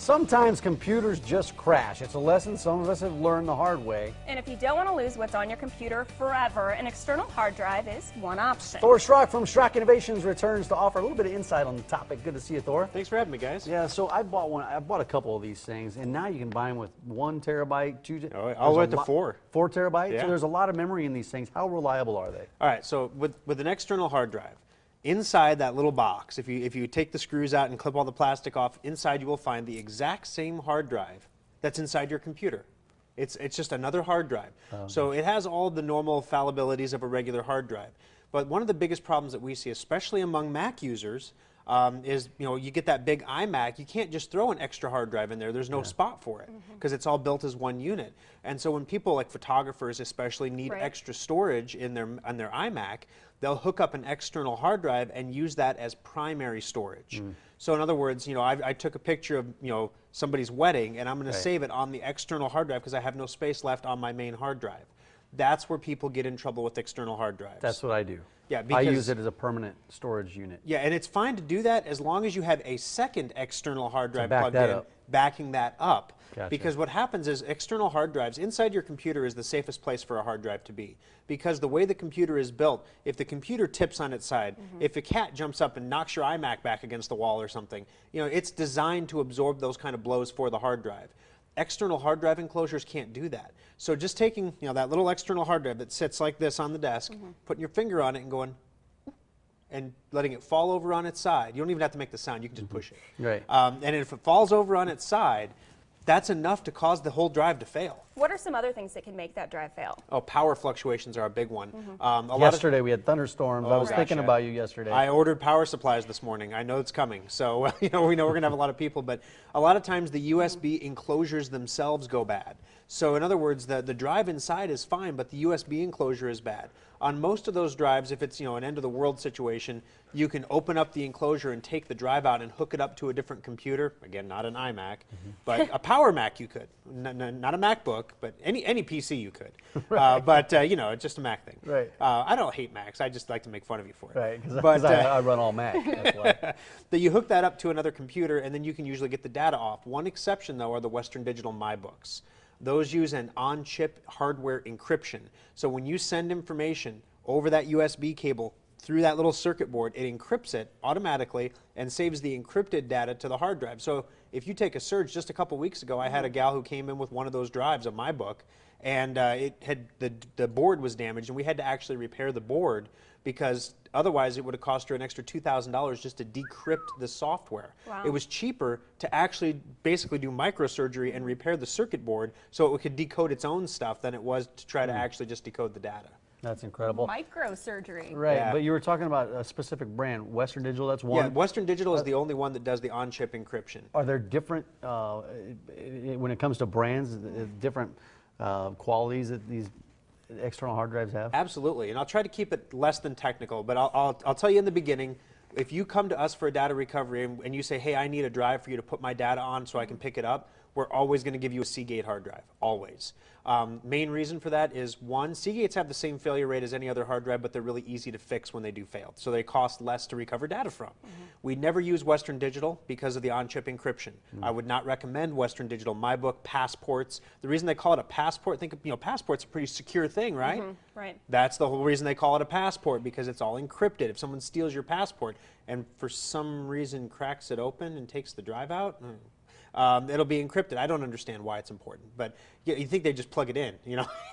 Sometimes computers just crash. It's a lesson some of us have learned the hard way. And if you don't want to lose what's on your computer forever, an external hard drive is one option. Thor Schrock from Schrock Innovations returns to offer a little bit of insight on the topic. Good to see you, Thor. Thanks for having me, guys. Yeah, so I bought a couple of these things, and now you can buy them with 1 terabyte, 2 Oh, all the way up to 4. 4 terabytes? Yeah. So there's a lot of memory in these things. How reliable are they? All right, so with an external hard drive, inside that little box, if you take the screws out and clip all the plastic off, inside you will find the exact same hard drive that's inside your computer. It's just another hard drive. So it has all the normal fallibilities of a regular hard drive. But one of the biggest problems that we see, especially among Mac users, is you get that big iMac, you can't just throw an extra hard drive in there. There's no spot for it because it's all built as one unit. And so when people like photographers especially need extra storage in on their iMac, they'll hook up an external hard drive and use that as primary storage. So in other words, I took a picture of somebody's wedding, and I'm going to save it on the external hard drive because I have no space left on my main hard drive. That's where people get in trouble with external hard drives. That's what I do. Yeah, because, I use it as a permanent storage unit. Yeah, and it's fine to do that as long as you have a second external hard drive plugged in, backing that up. Gotcha. Because what happens is external hard drives, inside your computer is the safest place for a hard drive to be. Because the way the computer is built, if the computer tips on its side, if a cat jumps up and knocks your iMac back against the wall or something, it's designed to absorb those kind of blows for the hard drive. External hard drive enclosures can't do that. So just taking that little external hard drive that sits like this on the desk, putting your finger on it and going, and letting it fall over on its side. You don't even have to make the sound, you can just push it. Right. And if it falls over on its side, that's enough to cause the whole drive to fail. What are some other things that can make that drive fail? Oh, power fluctions are a big one. Yesterday we had thunderstorms. I was thinking about you yesterday. I ordered power supplies this morning. I know it's coming. So we know we're going to have a lot of people, but a lot of times the USB enclosures themselves go bad. So in other words, the drive inside is fine, but the USB enclosure is bad. On most of those drives, if it's an end of the world situation, you can open up the enclosure and take the drive out and hook it up to a different computer. Again, not an iMac, but a Power Mac you could. Not a MacBook, but any PC you could. But it's just a Mac thing. Right. I don't hate Macs. I just like to make fun of you for it. Right, because I run all Mac. That's why. That you hook that up to another computer, and then you can usually get the data off. One exception, though, are the Western Digital MyBooks. Those use an on-chip hardware encryption. So when you send information over that USB cable through that little circuit board, it encrypts it automatically and saves the encrypted data to the hard drive. So if you take a search, just a couple weeks ago, I had a gal who came in with one of those drives of my book, and the board was damaged, and we had to actually repair the board because otherwise it would have cost her an extra $2,000 just to decrypt the software. Wow. It was cheaper to actually basically do microsurgery and repair the circuit board so it could decode its own stuff than it was to try to actually just decode the data. That's incredible. Microsurgery. Right, Yeah. but you were talking about a specific brand, Western Digital, that's one. Yeah, Western Digital is the only one that does the on-chip encryption. Are there different, when it comes to brands, different qualities that these external hard drives have? Absolutely, and I'll try to keep it less than technical, but I'll tell you in the beginning, if you come to us for a data recovery and you say, hey, I need a drive for you to put my data on so I can pick it up, we're always going to give you a Seagate hard drive, always. Main reason for that is, one, Seagates have the same failure rate as any other hard drive, but they're really easy to fix when they do fail. So they cost less to recover data from. We never use Western Digital because of the on-chip encryption. I would not recommend Western Digital MyBook, passports. The reason they call it a passport, think of, passport's a pretty secure thing, right? Right. That's the whole reason they call it a passport, because it's all encrypted. If someone steals your passport and for some reason cracks it open and takes the drive out, it'll be encrypted. I don't understand why it's important, but you think they just plug it in,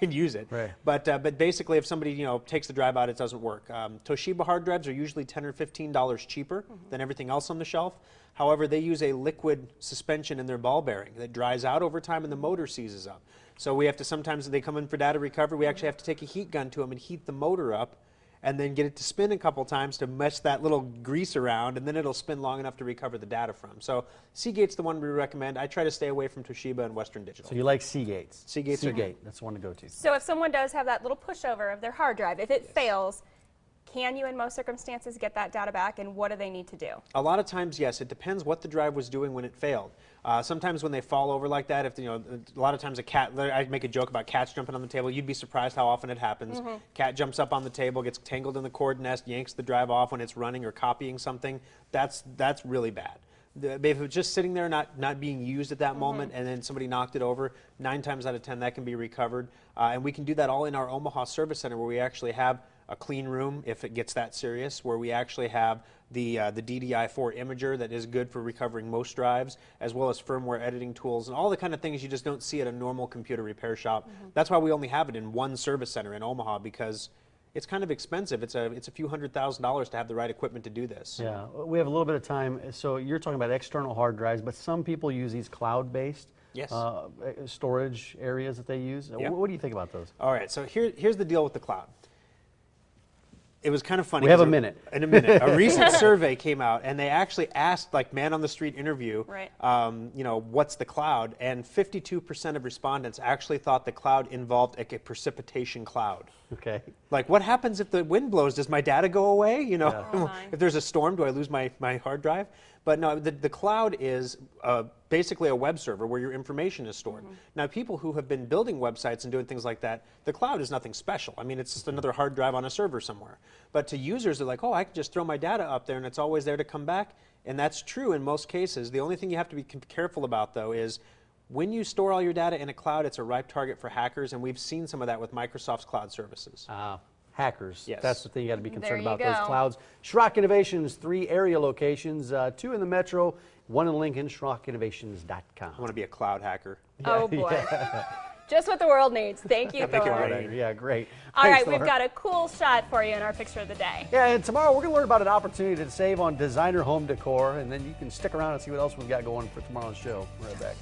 and use it. Right. But basically, if somebody takes the drive out, it doesn't work. Toshiba hard drives are usually $10 or $15 cheaper than everything else on the shelf. However, they use a liquid suspension in their ball bearing that dries out over time, and the motor seizes up. So we have to sometimes they come in for data recovery. We actually have to take a heat gun to them and heat the motor up, and then get it to spin a couple times to mess that little grease around, and then it'll spin long enough to recover the data from. So Seagate's the one we recommend. I try to stay away from Toshiba and Western Digital. So you like Seagates? Seagates are Seagate, that's the one to go to. So if someone does have that little pushover of their hard drive, if it fails, can you in most circumstances get that data back, and what do they need to do? A lot of times, yes. It depends what the drive was doing when it failed. Sometimes when they fall over like that, if a lot of times I make a joke about cats jumping on the table. You'd be surprised how often it happens. Cat jumps up on the table, gets tangled in the cord nest, yanks the drive off when it's running or copying something. That's really bad. If it was just sitting there, not being used at that moment, and then somebody knocked it over, 9 times out of 10 that can be recovered. And we can do that all in our Omaha Service Center, where we actually have a clean room if it gets that serious, where we actually have the DDI4 imager that is good for recovering most drives, as well as firmware editing tools and all the kind of things you just don't see at a normal computer repair shop. That's why we only have it in one service center in Omaha, because it's kind of expensive. It's a few $100,000s to have the right equipment to do this. Yeah, we have a little bit of time. So you're talking about external hard drives, but some people use these cloud-based Yes. storage areas that they use. Yeah. What do you think about those? All right, so here's the deal with the cloud. It was kind of funny. We have 'cause a minute. In a minute. A recent survey came out, and they actually asked, like, man on the street interview, Right. you know, what's the cloud? And 52% of respondents actually thought the cloud involved like a precipitation cloud. Okay. Like, what happens if the wind blows? Does my data go away? You know, Yeah. Oh my. if there's a storm, do I lose my hard drive? But no, the cloud is basically a web server where your information is stored. Now, people who have been building websites and doing things like that, the cloud is nothing special. I mean, it's just another hard drive on a server somewhere. But to users, they're like, oh, I can just throw my data up there and it's always there to come back. And that's true in most cases. The only thing you have to be careful about, though, is when you store all your data in a cloud, it's a ripe target for hackers, and we've seen some of that with Microsoft's cloud services. Hackers. Yes. That's the thing you got to be There concerned you about, those go. clouds. Schrock Innovations, 3 area locations, 2 in the metro, 1 in Lincoln, SchrockInnovations.com. I want to be a cloud hacker. Oh boy. Just what the world needs. Thank you, Thank you, Thor. Renee. Yeah, great. All Thanks, right, we've Thor. got a cool shot for you in our picture of the day. Yeah, and tomorrow we're going to learn about an opportunity to save on designer home decor, and then you can stick around and see what else we've got going for tomorrow's show. We're right back.